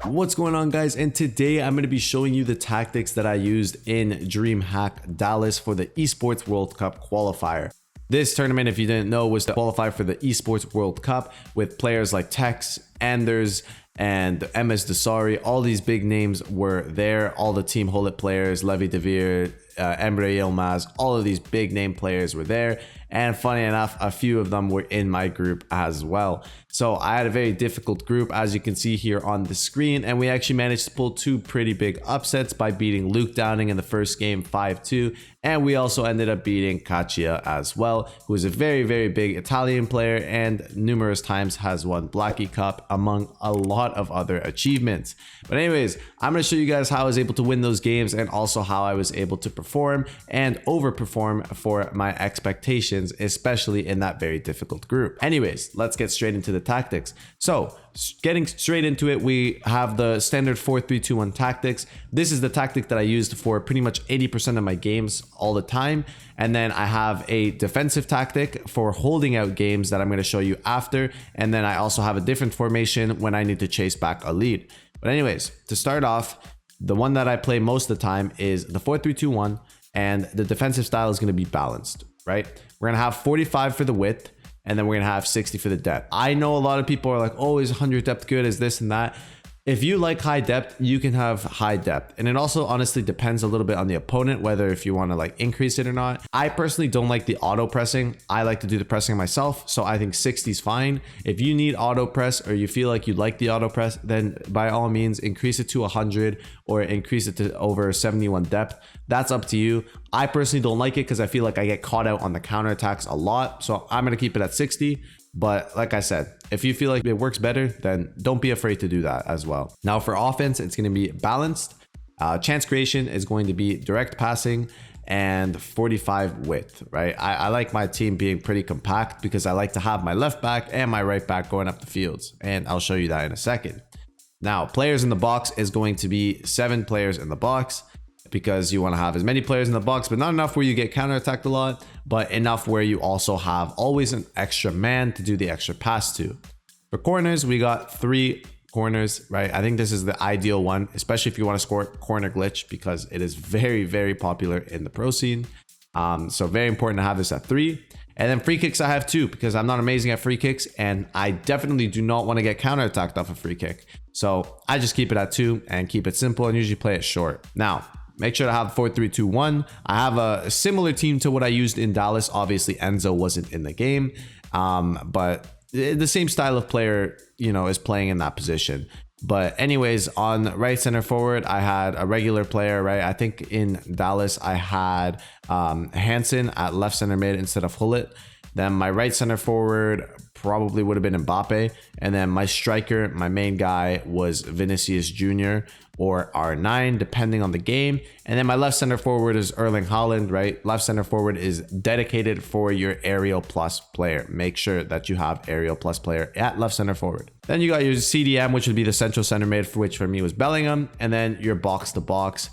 What's going on, guys? And today I'm going to be showing you the tactics that I used in Dreamhack Dallas for the Esports World Cup qualifier. This tournament, if you didn't know, was to qualify for the Esports World Cup with players like Tex, Anders, and MS Desari. All these big names were there. All the Team Hullet players, Levi Devere, Emre Yilmaz, all of these big name players were there. And funny enough, a few of them were in my group as well. So I had a very difficult group, as you can see here on the screen. And we actually managed to pull two pretty big upsets by beating Luke Downing in the first game 5-2. And we also ended up beating Caccia as well, who is a very, very big Italian player and numerous times has won Blackie Cup, among a lot of other achievements. But anyways, I'm going to show you guys how I was able to win those games and also how I was able to perform and overperform for my expectations, especially in that very difficult group. Anyways, let's get straight into the tactics. So getting straight into it, we have the standard 4-3-2-1 tactics. This is the tactic that I used for pretty much 80% of my games all the time. And then I have a defensive tactic for holding out games that I'm going to show you after. And then I also have a different formation when I need to chase back a lead. But anyways, to start off, the one that I play most of the time is the 4-3-2-1, and the defensive style is going to be balanced, right? We're going to have 45 for the width, and then we're going to have 60 for the depth. I know a lot of people are like, oh, is 100 depth good? Is this and that? If you like high depth, you can have high depth. And it also honestly depends a little bit on the opponent, whether if you want to like increase it or not. I personally don't like the auto pressing. I like to do the pressing myself. So I think 60 is fine. If you need auto press or you feel like you like the auto press, then by all means, increase it to 100 or increase it to over 71 depth. That's up to you. I personally don't like it because I feel like I get caught out on the counterattacks a lot. So I'm going to keep it at 60. But like I said, if you feel like it works better, then don't be afraid to do that as well. Now for offense, it's going to be balanced. Chance creation is going to be direct passing and 45 width, right? I like my team being pretty compact because I like to have my left back and my right back going up the fields. And I'll show you that in a second. Now, players in the box is going to be 7 players in the box, because you want to have as many players in the box, but not enough where you get counterattacked a lot, but enough where you also have always an extra man to do the extra pass to. For corners, we got 3 corners, right? I think this is the ideal one, especially if you want to score corner glitch, because it is very, very popular in the pro scene. So very important to have this at 3. And then free kicks, I have 2 because I'm not amazing at free kicks, and I definitely do not want to get counterattacked off a free kick. So I just keep it at 2 and keep it simple and usually play it short. Now, make sure to have 4-3-2-1. I have a similar team to what I used in Dallas. Obviously, Enzo wasn't in the game, but the same style of player, you know, is playing in that position. But anyways, on right center forward, I had a regular player, right? I think in Dallas, I had Hansen at left center mid instead of Hullet. Then my right center forward probably would have been Mbappe. And then my striker, my main guy, was Vinicius Jr. or R9, depending on the game. And then my left center forward is Erling Haaland, right? Left center forward is dedicated for your aerial plus player. Make sure that you have aerial plus player at left center forward. Then you got your CDM, which would be the central center mid, for which for me was Bellingham. And then your box to box,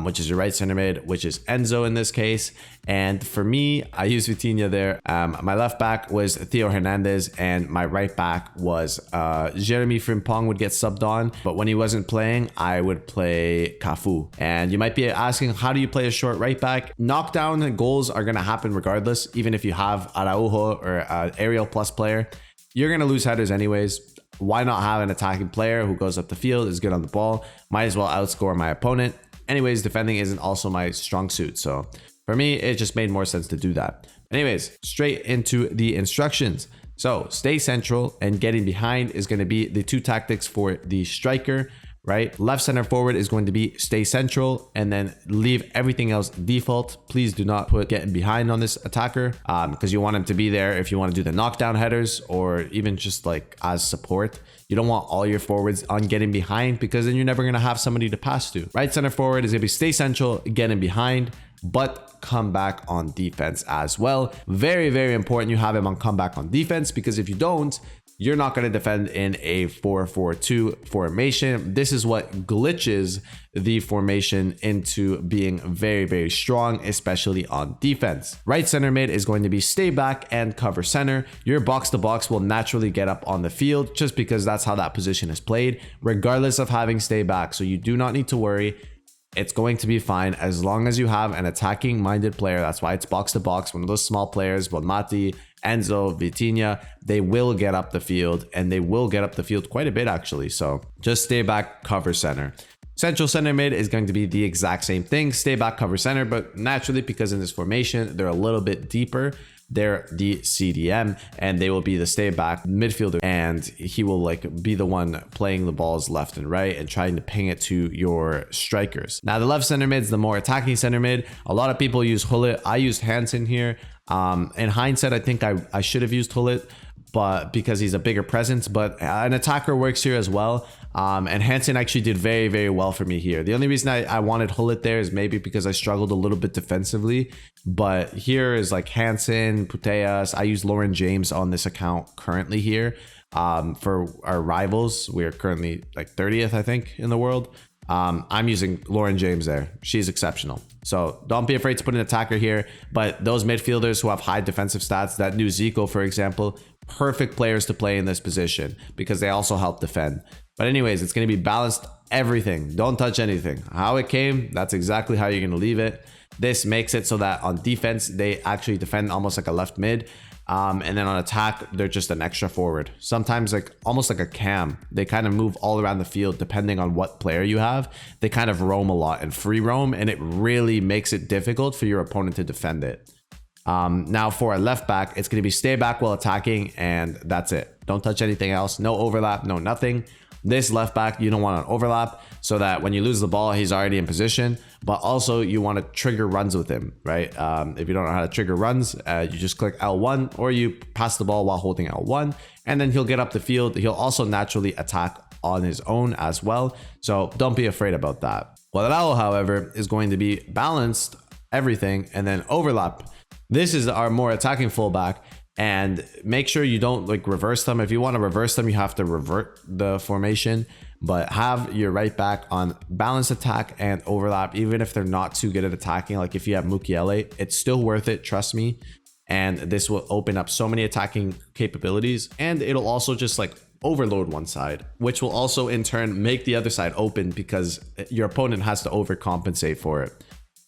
which is your right center mid, which is Enzo in this case. And for me, I used Vitinha there. My left back was Theo Hernandez, and my right back was Jeremy Frimpong would get subbed on. But when he wasn't playing, I would play Cafu. And you might be asking, how do you play a short right back? Knockdown goals are going to happen regardless, even if you have Araujo or an aerial plus player. You're going to lose headers anyways. Why not have an attacking player who goes up the field, is good on the ball, might as well outscore my opponent. Anyways, defending isn't also my strong suit. So for me, it just made more sense to do that. Anyways, straight into the instructions. So stay central, and getting behind is going to be the 2 tactics for the striker, right? Left center forward is going to be stay central and then leave everything else default. Please do not put getting behind on this attacker because you want him to be there if you want to do the knockdown headers or even just like as support. You don't want all your forwards on getting behind because then you're never going to have somebody to pass to. Right center forward is going to be stay central, getting behind, but come back on defense as well. Very, very important you have him on comeback on defense, because if you don't, you're not going to defend in a 4-4-2 formation. This is what glitches the formation into being very, very strong, especially on defense. Right center mid is going to be stay back and cover center. Your box to box will naturally get up on the field just because that's how that position is played, regardless of having stay back. So you do not need to worry. It's going to be fine as long as you have an attacking minded player. That's why it's box to box. One of those small players, Bonmati, Enzo, Vitinha, they will get up the field, and they will get up the field quite a bit actually. So just stay back, cover center. Central center mid is going to be the exact same thing, stay back, cover center, but naturally because in this formation, they're a little bit deeper. They're the CDM, and they will be the stay back midfielder, and he will like be the one playing the balls left and right and trying to ping it to your strikers. Now the left center mid is the more attacking center mid. A lot of people use Hullet. I used Hansen here. In hindsight, I think I should have used Hullet, but because he's a bigger presence, but an attacker works here as well. And Hansen actually did very, very well for me here. The only reason I wanted Hullet there is maybe because I struggled a little bit defensively, but here is like Hansen, Putellas. I use Lauren James on this account currently here. For our rivals, we're currently like 30th, I think, in the world. I'm using Lauren James there. She's exceptional. So don't be afraid to put an attacker here, but those midfielders who have high defensive stats, that new Zico, for example, perfect players to play in this position because they also help defend. But anyways, it's going to be balanced everything. Don't touch anything. How it came, that's exactly how you're going to leave it. This makes it so that on defense, they actually defend almost like a left mid. And then on attack, they're just an extra forward. Sometimes like almost like a cam. They kind of move all around the field depending on what player you have. They kind of roam a lot and free roam, and it really makes it difficult for your opponent to defend it. Now for a left back, it's going to be stay back while attacking, and that's it. Don't touch anything else. No overlap, no nothing. This left back, you don't want an overlap so that when you lose the ball, he's already in position, but also you want to trigger runs with him, right? If you don't know how to trigger runs, you just click L1 or you pass the ball while holding L1, and then he'll get up the field. He'll also naturally attack on his own as well. So don't be afraid about that. Quadrado, however, is going to be balanced everything and then overlap. This is our more attacking fullback. And make sure you don't like reverse them. If you want to reverse them, you have to revert the formation, but have your right back on balanced attack and overlap, even if they're not too good at attacking. Like if you have Mukiele, it's still worth it, trust me. And this will open up so many attacking capabilities, and it'll also just like overload one side, which will also in turn make the other side open because your opponent has to overcompensate for it.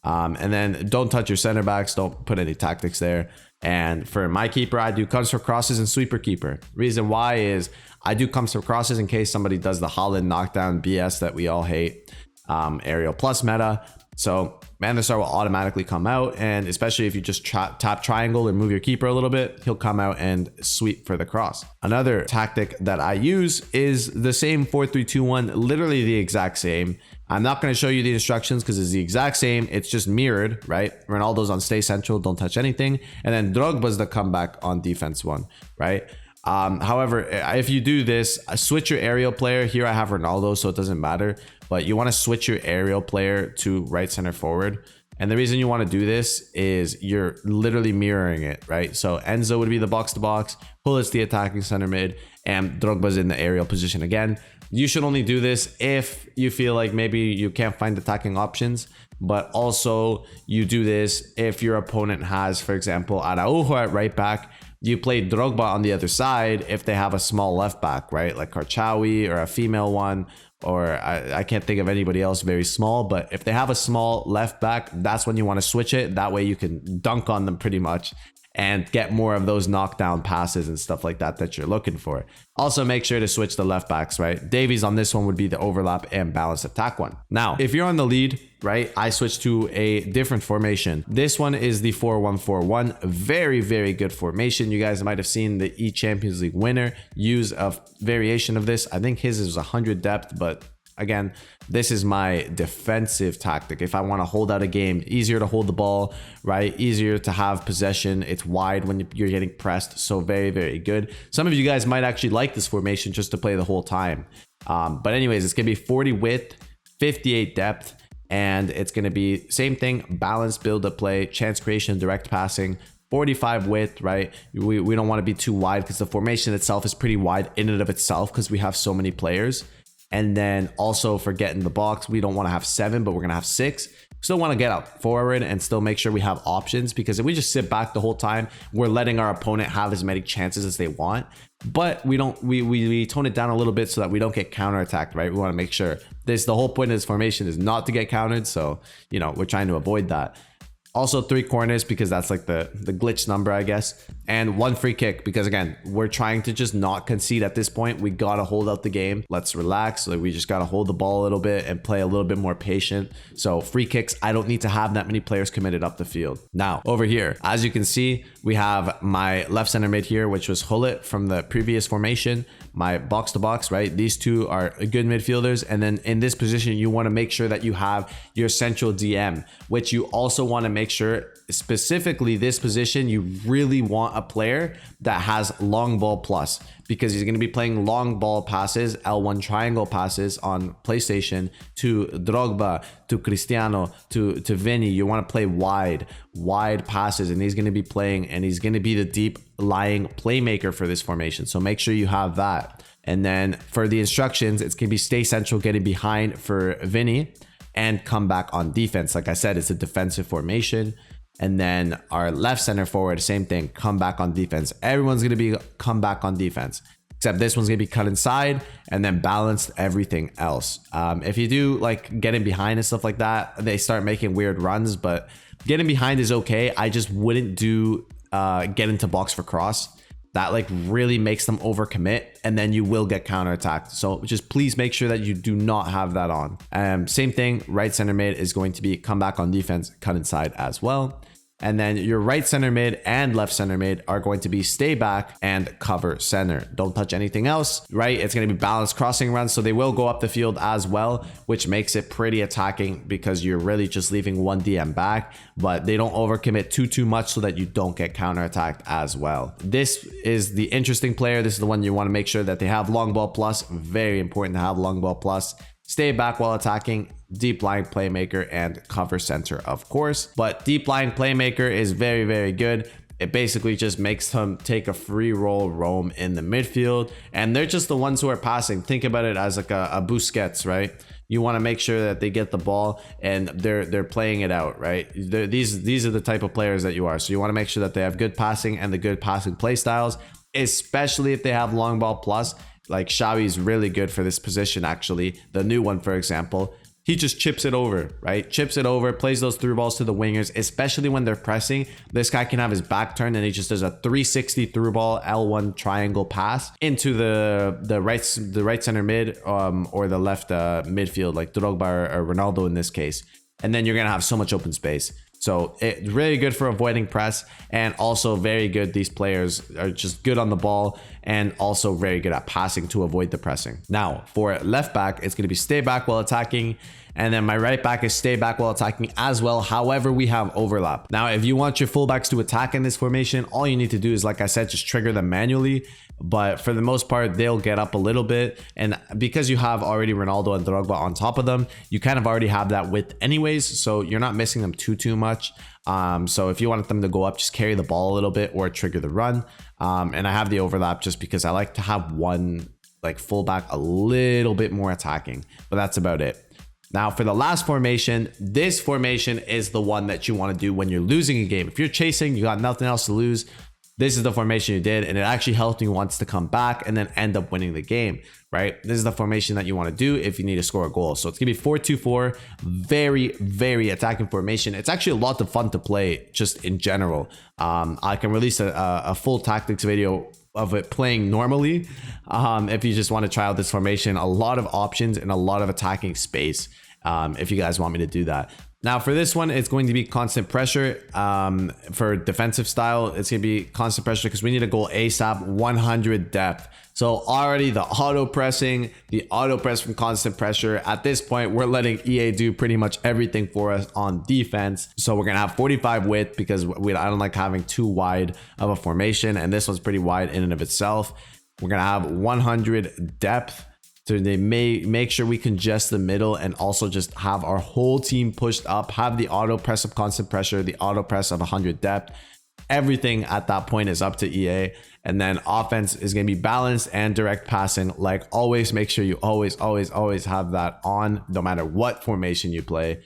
And then don't touch your center backs. Don't put any tactics there. And for my keeper, I do comes for crosses and sweeper keeper. Reason why is I do comes for crosses in case somebody does the Holland knockdown BS that we all hate. Aerial plus meta. So Van der Sar will automatically come out, and especially if you just tap triangle or move your keeper a little bit, he'll come out and sweep for the cross. Another tactic that I use is the same 4-3-2-1, literally the exact same. I'm not going to show you the instructions because it's the exact same. It's just mirrored, right? Ronaldo's on stay central, don't touch anything. And then Drogba's the comeback on defense one, right? However, if you do this, switch your aerial player. Here I have Ronaldo, so it doesn't matter. But you want to switch your aerial player to right center forward. And the reason you want to do this is you're literally mirroring it, right? So Enzo would be the box to box, Hullet's the attacking center mid, and Drogba's in the aerial position again. You should only do this if you feel like maybe you can't find attacking options, but also you do this if your opponent has, for example, Araujo at right back. You play Drogba on the other side if they have a small left back, right? Like Karchawi or a female one, or I can't think of anybody else very small, but if they have a small left back, that's when you want to switch it. That way you can dunk on them pretty much and get more of those knockdown passes and stuff like that that you're looking for. Also make sure to switch the left backs, right? Davies on this one would be the overlap and balanced attack one. Now, if you're on the lead, right, I switched to a different formation. This one is the 4-1-4-1. Very, very good formation. You guys might have seen the E-Champions League winner use a variation of this. I think his is 100 depth, but again, this is my defensive tactic. If I want to hold out a game, easier to hold the ball, right? Easier to have possession. It's wide when you're getting pressed. So very, very good. Some of you guys might actually like this formation just to play the whole time. But anyways, it's going to be 40 width, 58 depth, and it's going to be same thing, balanced build up play, chance creation, direct passing, 45 width, right? We don't want to be too wide because the formation itself is pretty wide in and of itself because we have so many players. And then also for getting the box, we don't want to have 7, but we're going to have 6. Still want to get out forward and still make sure we have options, because if we just sit back the whole time, we're letting our opponent have as many chances as they want. But we tone it down a little bit so that we don't get counterattacked, right? We want to make sure the whole point of this formation is not to get countered. So, you know, we're trying to avoid that. Also 3 corners because that's like the glitch number, I guess. And 1 free kick because, again, we're trying to just not concede at this point. We got to hold out the game. Let's relax. So we just got to hold the ball a little bit and play a little bit more patient. So free kicks, I don't need to have that many players committed up the field. Now, over here, as you can see, we have my left center mid here, which was Hullet from the previous formation. My box to box, right? These 2 are good midfielders. And then in this position, you want to make sure that you have your central DM, which you also want to make sure, specifically this position, you really want a player that has long ball plus, because he's going to be playing long ball passes, L1 triangle passes on PlayStation to Drogba, to Cristiano, to Vinny. You want to play wide passes, and he's going to be playing, and he's going to be the deep lying playmaker for this formation. So make sure you have that. And then for the instructions, it's going to be stay central, getting behind for Vinny, and come back on defense. Like I said, it's a defensive formation. And then our left center forward, same thing, come back on defense. Everyone's going to be come back on defense, except this one's going to be cut inside and then balanced everything else. If you do like getting behind and stuff like that, they start making weird runs, but getting behind is okay. I just wouldn't do get into box for cross. That like really makes them overcommit, and then you will get counterattacked. So just please make sure that you do not have that on. Same thing, right center mid is going to be come back on defense, cut inside as well. And then your right center mid and left center mid are going to be stay back and cover center. Don't touch anything else, right? It's going to be balanced crossing runs. So they will go up the field as well, which makes it pretty attacking because you're really just leaving 1 DM back, but they don't overcommit too much so that you don't get counterattacked as well. This is the interesting player. This is the one you want to make sure that they have long ball plus. Very important to have long ball plus. Stay back while attacking, deep lying playmaker, and cover center, of course. But deep lying playmaker is very good. It basically just makes them take a free roam in the midfield, and they're just the ones who are passing. Think about it as like a Busquets, right? You want to make sure that they get the ball and they're playing it out, right? These are the type of players that you are. So you want to make sure that they have good passing and the good passing play styles, especially if they have long ball plus. Like Xavi is really good for this position, actually. The new one, for example, he just chips it over, right? Chips it over, plays those through balls to the wingers, especially when they're pressing. This guy can have his back turned and he just does a 360 through ball L1 triangle pass into the right center mid or the left midfield, like Drogba or Ronaldo in this case. And then you're going to have so much open space. So it's really good for avoiding press, and also very good. These players are just good on the ball and also very good at passing to avoid the pressing. Now for left back, it's going to be stay back while attacking. And then my right back is stay back while attacking as well. However, we have overlap. Now, if you want your fullbacks to attack in this formation, all you need to do is, like I said, just trigger them manually. But for the most part, they'll get up a little bit. And because you have already Ronaldo and Drogba on top of them, you kind of already have that width anyways. So you're not missing them too much. So if you want them to go up, just carry the ball a little bit or trigger the run. And I have the overlap just because I like to have one like fullback a little bit more attacking, but that's about it. Now for the last formation, this formation is the one that you want to do when you're losing a game. If you're chasing, you got nothing else to lose, this is the formation you did, and it actually helped you once to come back and then end up winning the game, right? This is the formation that you want to do if you need to score a goal. So it's gonna be 4-2-4, very attacking formation. It's actually a lot of fun to play just in general. I can release a full tactics video of it playing normally if you just want to try out this formation. A lot of options and a lot of attacking space if you guys want me to do that. Now for this one, it's going to be constant pressure. For defensive style, it's going to be constant pressure because we need a goal ASAP, 100 depth. So already the auto press from constant pressure. At this point, we're letting EA do pretty much everything for us on defense. So we're going to have 45 width because I don't like having too wide of a formation. And this one's pretty wide in and of itself. We're going to have 100 depth. So they may make sure we congest the middle and also just have our whole team pushed up, have the auto press of constant pressure, the auto press of 100 depth. everything at that point is up to EA. And then offense is going to be balanced and direct passing. Like always, make sure you always have that on no matter what formation you play.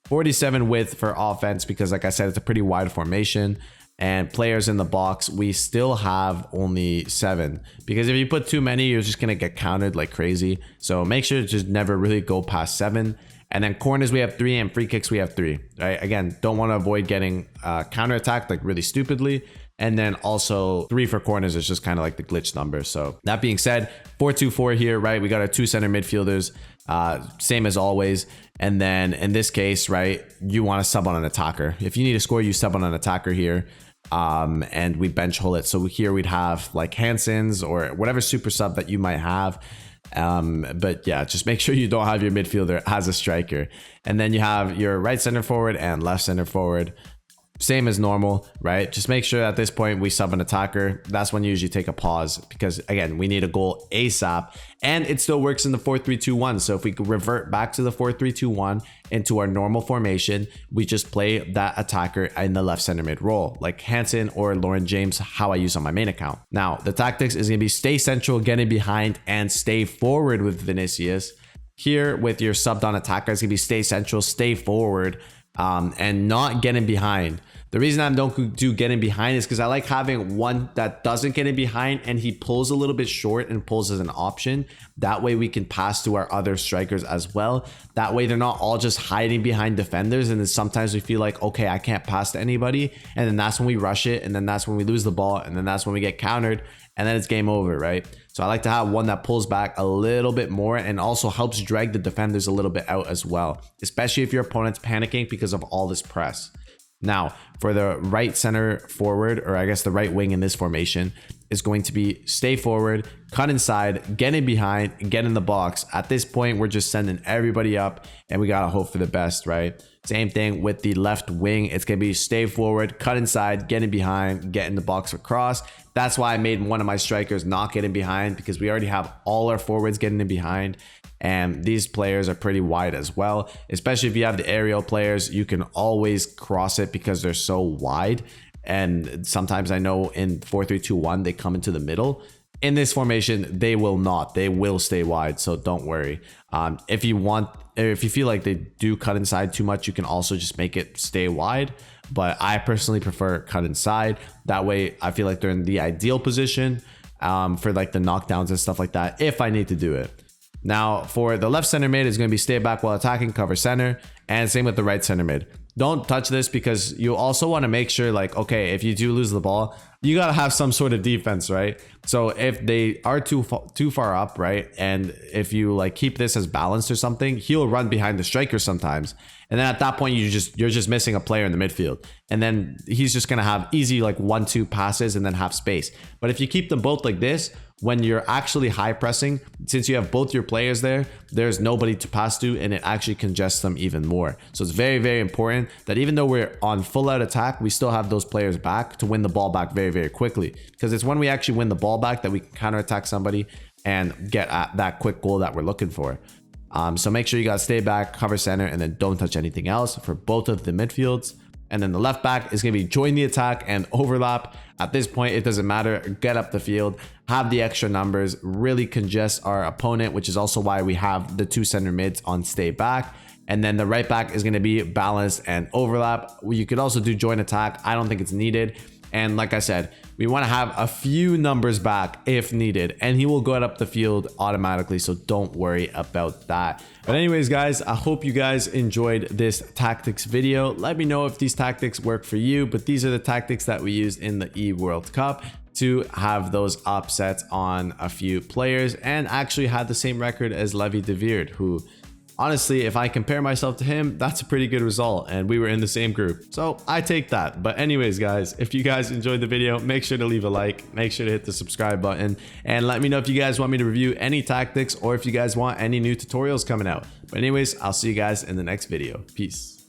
47 width for offense because like I said, it's a pretty wide formation. And players in the box, we still have only 7 because if you put too many, you're just going to get countered like crazy. So make sure to just never really go past 7. And then corners, we have 3 and free kicks, we have 3, right? Again, don't want to avoid getting counterattacked like really stupidly. And then also 3 for corners is just kind of like the glitch number. So that being said, 4-2-4 here, right? We got our 2 center midfielders, same as always. And then in this case, right, you want to sub on an attacker. If you need to score, you sub on an attacker here. And we bench hold it. So here we'd have like Hansen's or whatever super sub that you might have. But yeah, just make sure you don't have your midfielder as a striker. And then you have your right center forward and left center forward. Same as normal, right? Just make sure at this point we sub an attacker. That's when you usually take a pause because again, we need a goal ASAP and it still works in the 4-3-2-1. So if we could revert back to the 4-3-2-1 into our normal formation, we just play that attacker in the left center mid role, like Hansen or Lauren James, how I use on my main account. Now, the tactics is going to be stay central, getting behind and stay forward with Vinicius. Here with your subbed on attacker, it's going to be stay central, stay forward, and not getting behind. The reason I don't do getting behind is because I like having one that doesn't get in behind and he pulls a little bit short and pulls as an option. That way we can pass to our other strikers as well. That way they're not all just hiding behind defenders. And then sometimes we feel like, okay, I can't pass to anybody. And then that's when we rush it. And then that's when we lose the ball. And then that's when we get countered. And then it's game over, right? So I like to have one that pulls back a little bit more and also helps drag the defenders a little bit out as well, especially if your opponent's panicking because of all this press. Now, for the right center forward, or I guess the right wing in this formation, is going to be stay forward, cut inside, get in behind, get in the box. At this point, we're just sending everybody up and we got to hope for the best, right? Same thing with the left wing. It's going to be stay forward, cut inside, get in behind, get in the box across. That's why I made one of my strikers not get in behind because we already have all our forwards getting in behind. And these players are pretty wide as well, especially if you have the aerial players. You can always cross it because they're so wide. And sometimes I know in 4-3-2-1 they come into the middle. In this formation, they will not. They will stay wide, so don't worry. If you feel like they do cut inside too much, you can also just make it stay wide. But I personally prefer cut inside. That way, I feel like they're in the ideal position for like the knockdowns and stuff like that if I need to do it. Now, for the left center mid is going to be stay back while attacking, cover center, and same with the right center mid. Don't touch this because you also want to make sure, like, okay, if you do lose the ball, you got to have some sort of defense, right? So if they are too far up, right, and if you like keep this as balanced or something, he'll run behind the striker sometimes. And then at that point, you're just missing a player in the midfield. And then he's just going to have easy like 1-2 passes and then have space. But if you keep them both like this, when you're actually high pressing, since you have both your players there, there's nobody to pass to and it actually congests them even more. So it's very, very important that even though we're on full out attack, we still have those players back to win the ball back very, very quickly. Because it's when we actually win the ball back that we can counterattack somebody and get at that quick goal that we're looking for. So make sure you guys stay back, cover center, and then don't touch anything else for both of the midfields. And then the left back is going to be join the attack and overlap. At this point, it doesn't matter. Get up the field, have the extra numbers, really congest our opponent, which is also why we have the 2 center mids on stay back. And then the right back is going to be balanced and overlap. You could also do join attack. I don't think it's needed. And like I said, we want to have a few numbers back if needed, and he will go up the field automatically. So don't worry about that. But anyways, guys, I hope you guys enjoyed this tactics video. Let me know if these tactics work for you, but these are the tactics that we used in the E World Cup to have those upsets on a few players and actually had the same record as Levy de Weerd, who honestly, if I compare myself to him, that's a pretty good result. And we were in the same group. So I take that. But anyways, guys, if you guys enjoyed the video, make sure to leave a like, make sure to hit the subscribe button, and let me know if you guys want me to review any tactics or if you guys want any new tutorials coming out. But anyways, I'll see you guys in the next video. Peace.